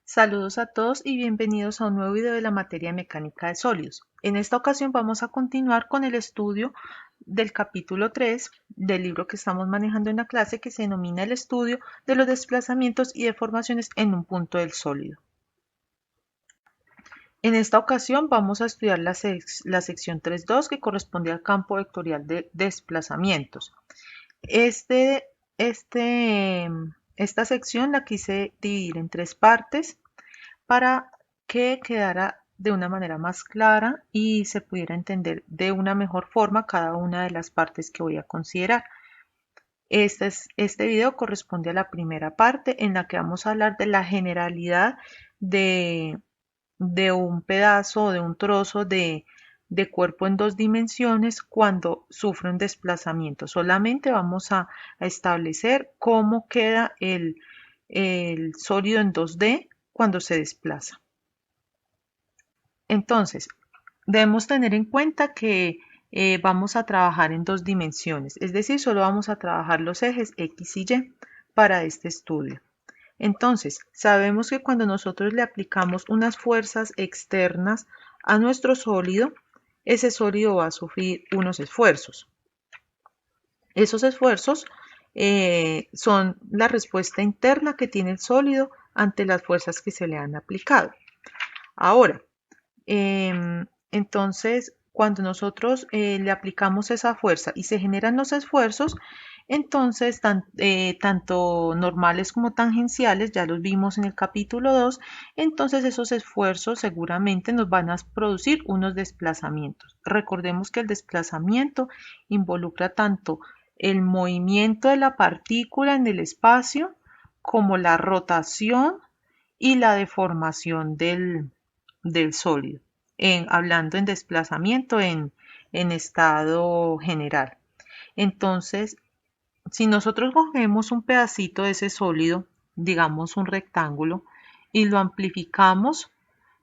Saludos a todos y bienvenidos a un nuevo video de la materia de mecánica de sólidos. En esta ocasión vamos a continuar con el estudio del capítulo 3 del libro que estamos manejando en la clase, que se denomina el estudio de los desplazamientos y deformaciones en un punto del sólido. En esta ocasión vamos a estudiar la sección 3.2, que corresponde al campo vectorial de desplazamientos. Esta sección la quise dividir en tres partes para que quedara de una manera más clara y se pudiera entender de una mejor forma cada una de las partes que voy a considerar. Este video corresponde a la primera parte, en la que vamos a hablar de la generalidad de un pedazo o de un trozo de cuerpo en dos dimensiones cuando sufre un desplazamiento. Solamente vamos a establecer cómo queda el sólido en 2D cuando se desplaza. Entonces, debemos tener en cuenta que vamos a trabajar en dos dimensiones, es decir, solo vamos a trabajar los ejes X y Y para este estudio. Entonces, sabemos que cuando nosotros le aplicamos unas fuerzas externas a nuestro sólido, ese sólido va a sufrir unos esfuerzos. Esos esfuerzos son la respuesta interna que tiene el sólido ante las fuerzas que se le han aplicado. Ahora, entonces, cuando nosotros le aplicamos esa fuerza y se generan los esfuerzos, entonces tanto normales como tangenciales, ya los vimos en el capítulo 2, entonces esos esfuerzos seguramente nos van a producir unos desplazamientos. Recordemos que el desplazamiento involucra tanto el movimiento de la partícula en el espacio como la rotación y la deformación del sólido, hablando en desplazamiento en estado general. Entonces, si nosotros cogemos un pedacito de ese sólido, digamos un rectángulo, y lo amplificamos,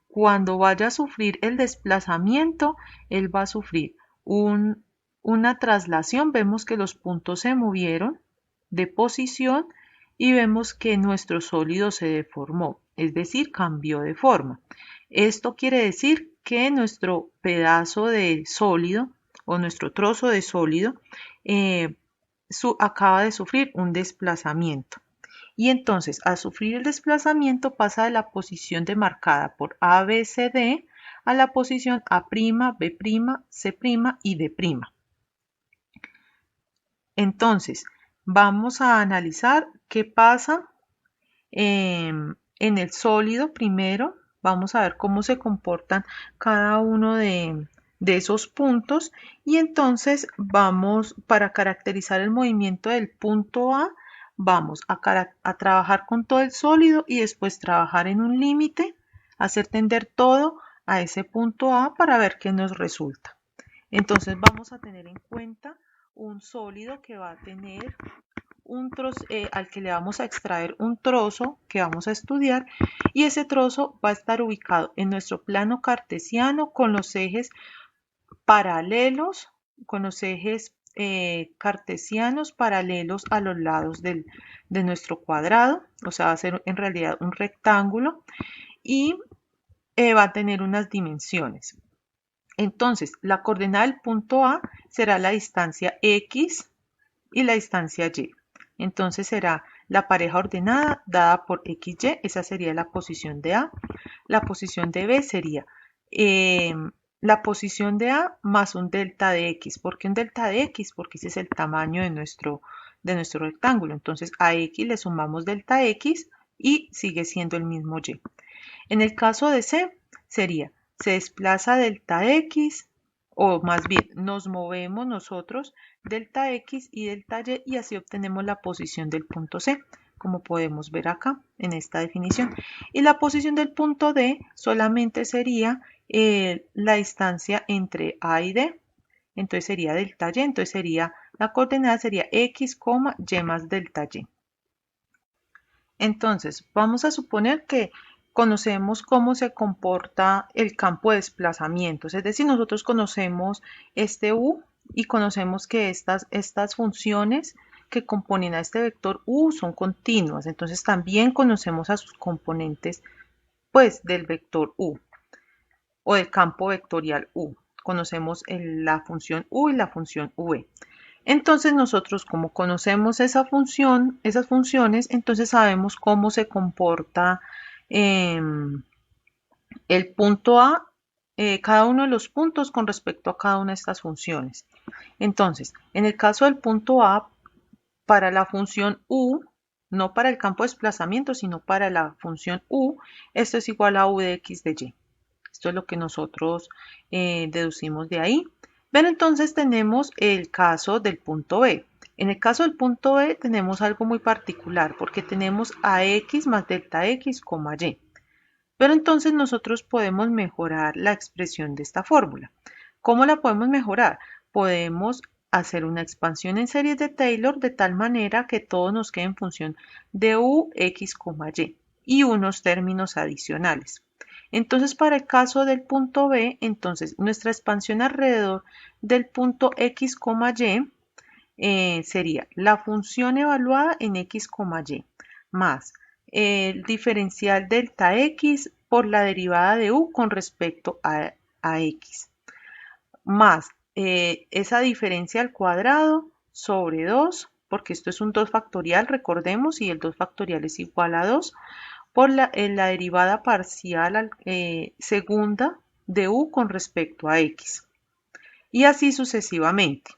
cuando vaya a sufrir el desplazamiento, él va a sufrir una traslación. Vemos que los puntos se movieron de posición y vemos que nuestro sólido se deformó, es decir, cambió de forma. Esto quiere decir que nuestro pedazo de sólido o nuestro trozo de sólido acaba de sufrir un desplazamiento. Y entonces, al sufrir el desplazamiento, pasa de la posición demarcada por ABCD a la posición A', B', C' y D'. Entonces, vamos a analizar qué pasa en el sólido primero. Vamos a ver cómo se comportan cada uno de esos puntos, y entonces vamos, para caracterizar el movimiento del punto A, vamos a trabajar con todo el sólido y después trabajar en un límite, hacer tender todo a ese punto A para ver qué nos resulta. Entonces vamos a tener en cuenta un sólido que va a tener un trozo, al que le vamos a extraer un trozo que vamos a estudiar, y ese trozo va a estar ubicado en nuestro plano cartesiano con los ejes paralelos, con los ejes cartesianos paralelos a los lados de nuestro cuadrado, o sea, va a ser en realidad un rectángulo, y va a tener unas dimensiones. Entonces, la coordenada del punto A será la distancia X y la distancia Y. Entonces será la pareja ordenada dada por XY, esa sería la posición de A. La posición de B sería la posición de A más un delta de X. ¿Por qué un delta de X? Porque ese es el tamaño de nuestro rectángulo. Entonces a X le sumamos delta X y sigue siendo el mismo Y. En el caso de C sería, se desplaza delta X, o más bien nos movemos nosotros delta X y delta Y, y así obtenemos la posición del punto C, como podemos ver acá en esta definición. Y la posición del punto D solamente sería la distancia entre A y D, entonces sería delta Y, entonces sería, la coordenada sería X, Y más delta Y. Entonces, vamos a suponer que conocemos cómo se comporta el campo de desplazamientos, es decir, nosotros conocemos este U y conocemos que estas funciones que componen a este vector U son continuas, entonces también conocemos a sus componentes pues del vector u o del campo vectorial u. Conocemos la función u y la función v. Entonces nosotros, como conocemos esa función, esas funciones, entonces sabemos cómo se comporta el punto A, cada uno de los puntos con respecto a cada una de estas funciones. Entonces, en el caso del punto A, para la función u, no para el campo de desplazamiento, sino para la función u, esto es igual a u de x de y. Esto es lo que nosotros deducimos de ahí. Ven, entonces tenemos el caso del punto B. En el caso del punto B tenemos algo muy particular porque tenemos a x más delta x, y. Pero entonces nosotros podemos mejorar la expresión de esta fórmula. ¿Cómo la podemos mejorar? Podemos hacer una expansión en series de Taylor de tal manera que todo nos quede en función de u, x, y unos términos adicionales. Entonces, para el caso del punto B, entonces nuestra expansión alrededor del punto x, y sería la función evaluada en x, y más el diferencial delta x por la derivada de u con respecto a x, más esa diferencia al cuadrado sobre 2, porque esto es un 2 factorial, recordemos, y el 2 factorial es igual a 2, por la derivada parcial segunda de u con respecto a x. Y así sucesivamente.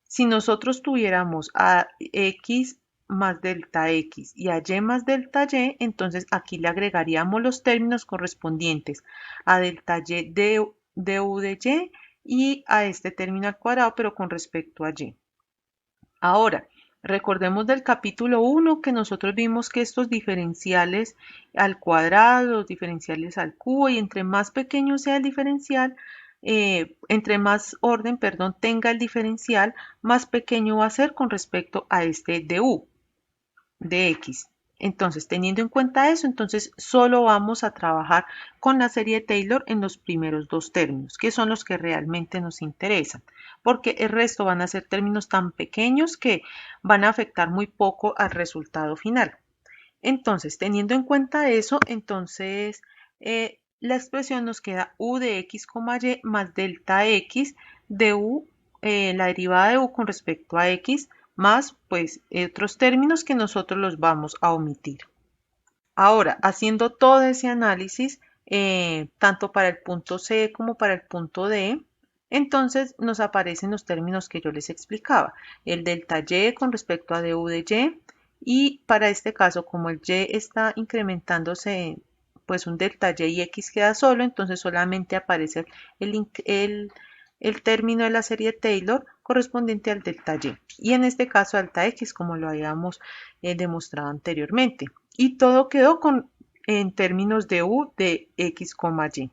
Si nosotros tuviéramos a x más delta x y a y más delta y, entonces aquí le agregaríamos los términos correspondientes a delta y de u de y a este término al cuadrado, pero con respecto a y. Ahora, recordemos del capítulo 1 que nosotros vimos que estos diferenciales al cuadrado, los diferenciales al cubo, y entre más pequeño sea el diferencial, entre más orden, perdón, tenga el diferencial, más pequeño va a ser con respecto a este de u, de x. Entonces, teniendo en cuenta eso, entonces solo vamos a trabajar con la serie de Taylor en los primeros dos términos, que son los que realmente nos interesan, porque el resto van a ser términos tan pequeños que van a afectar muy poco al resultado final. Entonces, teniendo en cuenta eso, entonces la expresión nos queda u de x, y más delta x de u, la derivada de u con respecto a x, más pues otros términos que nosotros los vamos a omitir. Ahora, haciendo todo ese análisis, tanto para el punto C como para el punto D, entonces nos aparecen los términos que yo les explicaba, el delta y con respecto a du de y para este caso, como el y está incrementándose, pues un delta y x queda solo, entonces solamente aparece el término de la serie Taylor correspondiente al delta y. Y en este caso delta x, como lo habíamos demostrado anteriormente. Y todo quedó en términos de u de x, y.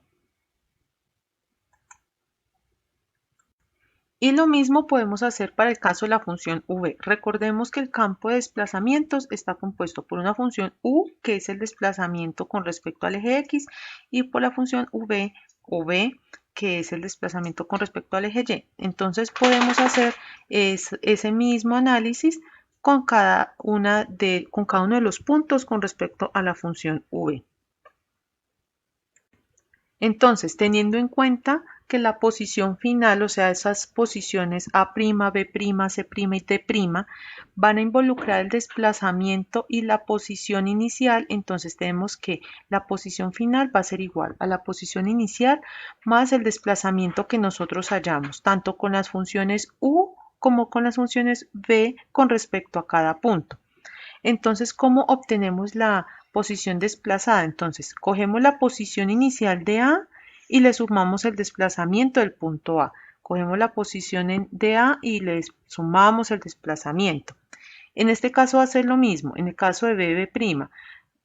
Y lo mismo podemos hacer para el caso de la función v. Recordemos que el campo de desplazamientos está compuesto por una función u, que es el desplazamiento con respecto al eje x, y por la función v o v, que es el desplazamiento con respecto al eje y. Entonces podemos hacer ese mismo análisis con cada uno de los puntos con respecto a la función v. Entonces, teniendo en cuenta que la posición final, o sea, esas posiciones A', B', C' y D', van a involucrar el desplazamiento y la posición inicial, entonces tenemos que la posición final va a ser igual a la posición inicial más el desplazamiento que nosotros hallamos, tanto con las funciones U como con las funciones V con respecto a cada punto. Entonces, ¿cómo obtenemos la posición desplazada? Entonces, cogemos la posición inicial de A y le sumamos el desplazamiento del punto A. Cogemos la posición de A y le sumamos el desplazamiento. En este caso va a ser lo mismo, en el caso de B'.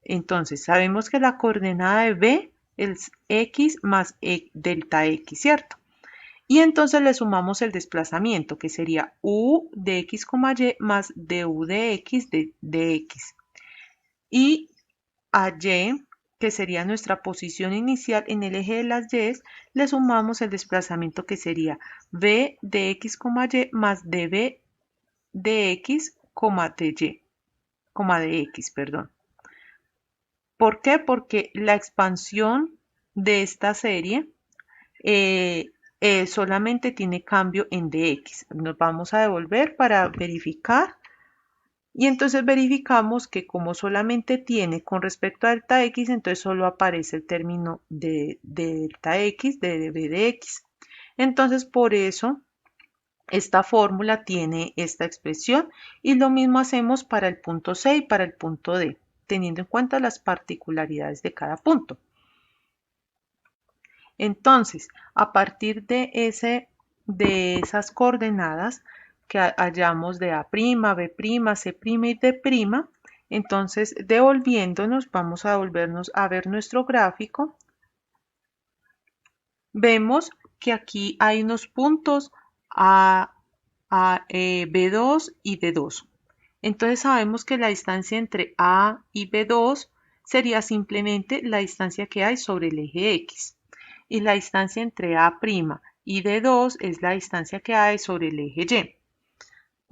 Entonces, sabemos que la coordenada de B es X más delta X, ¿cierto? Y entonces le sumamos el desplazamiento, que sería u de x, y más du de x de x. Y a y, que sería nuestra posición inicial en el eje de las y, le sumamos el desplazamiento, que sería b de x, y más db de x, de x, perdón. ¿Por qué? Porque la expansión de esta serie eh, solamente tiene cambio en dx. Nos vamos a devolver para verificar y entonces verificamos que como solamente tiene con respecto a delta x, entonces solo aparece el término de delta x, de b de x. Entonces por eso esta fórmula tiene esta expresión y lo mismo hacemos para el punto C y para el punto D, teniendo en cuenta las particularidades de cada punto. Entonces, a partir de esas coordenadas que hallamos de A', B', C' y D', entonces devolviéndonos, vamos a devolvernos a ver nuestro gráfico. Vemos que aquí hay unos puntos B2 y D2. Entonces sabemos que la distancia entre A y B2 sería simplemente la distancia que hay sobre el eje X. Y la distancia entre A' y D2 es la distancia que hay sobre el eje Y.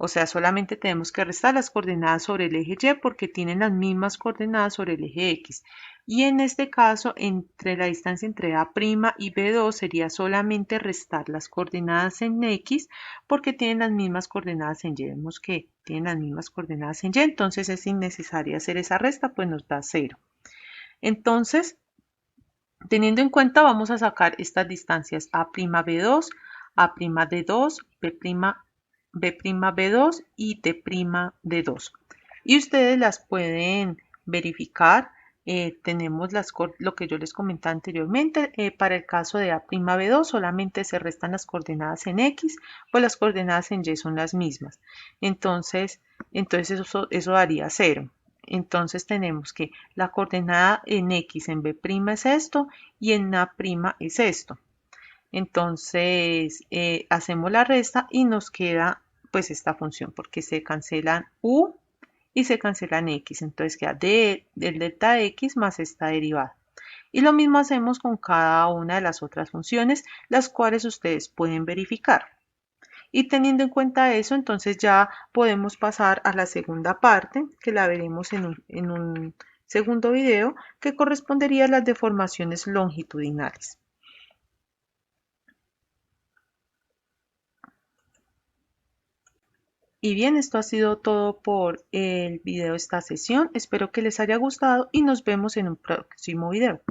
O sea, solamente tenemos que restar las coordenadas sobre el eje Y porque tienen las mismas coordenadas sobre el eje X. Y en este caso, entre la distancia entre A' y B2 sería solamente restar las coordenadas en X porque tienen las mismas coordenadas en Y. Vemos que tienen las mismas coordenadas en Y, entonces es innecesario hacer esa resta, pues nos da 0. Entonces, teniendo en cuenta, vamos a sacar estas distancias A'B2, A'D2, B'B2 y T'D2. Y ustedes las pueden verificar. Tenemos lo que yo les comenté anteriormente. Para el caso de A'B2 solamente se restan las coordenadas en X, pues las coordenadas en Y son las mismas. Entonces eso daría 0. Entonces tenemos que la coordenada en X en B' es esto y en A' es esto. Entonces hacemos la resta y nos queda pues esta función porque se cancelan U y se cancelan X. Entonces queda del delta X más esta derivada. Y lo mismo hacemos con cada una de las otras funciones, las cuales ustedes pueden verificar. Y teniendo en cuenta eso, entonces ya podemos pasar a la segunda parte, que la veremos en un segundo video, que correspondería a las deformaciones longitudinales. Y bien, esto ha sido todo por el video de esta sesión. Espero que les haya gustado y nos vemos en un próximo video.